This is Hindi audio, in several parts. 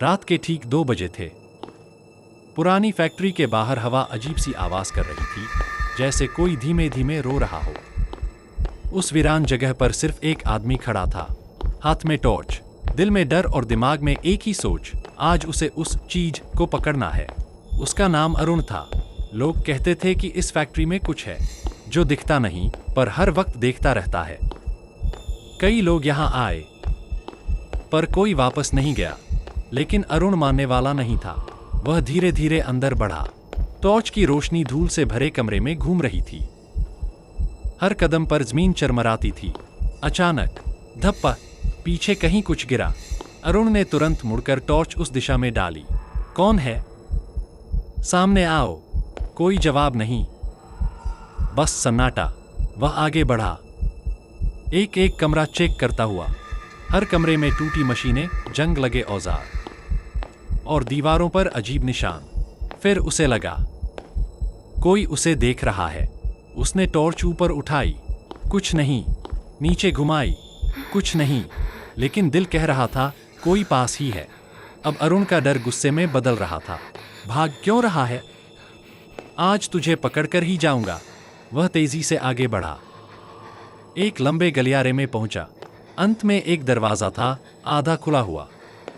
रात के ठीक 2 बजे थे। पुरानी फैक्ट्री के बाहर हवा अजीब सी आवाज कर रही थी, जैसे कोई धीमे धीमे रो रहा हो। उस वीरान जगह पर सिर्फ एक आदमी खड़ा था, हाथ में टॉर्च, दिल में डर और दिमाग में एक ही सोच, आज उसे उस चीज को पकड़ना है। उसका नाम अरुण था। लोग कहते थे कि इस फैक्ट्री में कुछ है जो दिखता नहीं पर हर वक्त देखता रहता है। कई लोग यहां आए पर कोई वापस नहीं गया, लेकिन अरुण मानने वाला नहीं था। वह धीरे धीरे अंदर बढ़ा। टॉर्च की रोशनी धूल से भरे कमरे में घूम रही थी। हर कदम पर जमीन चरमराती थी। अचानक धप्पा, पीछे कहीं कुछ गिरा। अरुण ने तुरंत मुड़कर टॉर्च उस दिशा में डाली। कौन है? सामने आओ। कोई जवाब नहीं, बस सन्नाटा। वह आगे बढ़ा, एक एक कमरा चेक करता हुआ। हर कमरे में टूटी मशीनें, जंग लगे औजार और दीवारों पर अजीब निशान। फिर उसे लगा कोई उसे देख रहा है। उसने टॉर्च ऊपर उठाई, कुछ नहीं। नीचे घुमाई, कुछ नहीं। लेकिन दिल कह रहा था कोई पास ही है। अब अरुण का डर गुस्से में बदल रहा था। भाग क्यों रहा है? आज तुझे पकड़कर ही जाऊंगा। वह तेजी से आगे बढ़ा, एक लंबे गलियारे में पहुंचा। अंत में एक दरवाजा था, आधा खुला हुआ।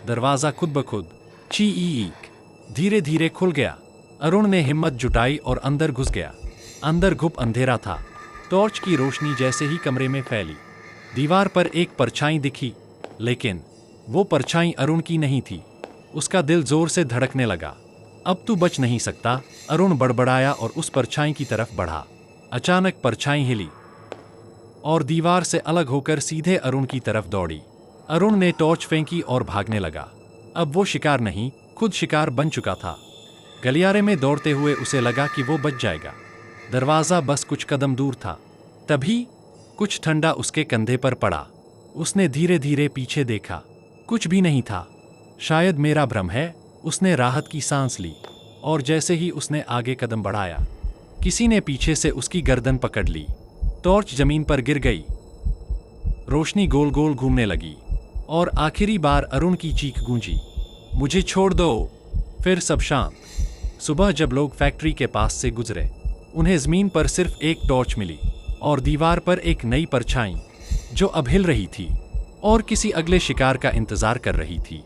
दरवाजा खुद ब खुद चीक धीरे धीरे खुल गया। अरुण ने हिम्मत जुटाई और अंदर घुस गया। अंदर घुप अंधेरा था। टॉर्च की रोशनी जैसे ही कमरे में फैली, दीवार पर एक परछाई दिखी, लेकिन वो परछाई अरुण की नहीं थी। उसका दिल जोर से धड़कने लगा। अब तू बच नहीं सकता, अरुण बड़बड़ाया और उस परछाई की तरफ बढ़ा। अचानक परछाई हिली और दीवार से अलग होकर सीधे अरुण की तरफ दौड़ी। अरुण ने टॉर्च फेंकी और भागने लगा। अब वो शिकार नहीं, खुद शिकार बन चुका था। गलियारे में दौड़ते हुए उसे लगा कि वो बच जाएगा। दरवाजा बस कुछ कदम दूर था। तभी कुछ ठंडा उसके कंधे पर पड़ा। उसने धीरे धीरे पीछे देखा, कुछ भी नहीं था। शायद मेरा भ्रम है। उसने राहत की सांस ली और जैसे ही उसने आगे कदम बढ़ाया, किसी ने पीछे से उसकी गर्दन पकड़ ली। टॉर्च जमीन पर गिर गई। रोशनी गोल गोल घूमने लगी और आखिरी बार अरुण की चीख गूंजी, मुझे छोड़ दो। फिर सब शांत। सुबह जब लोग फैक्ट्री के पास से गुजरे, उन्हें जमीन पर सिर्फ एक टॉर्च मिली और दीवार पर एक नई परछाई जो अब हिल रही थी और किसी अगले शिकार का इंतजार कर रही थी।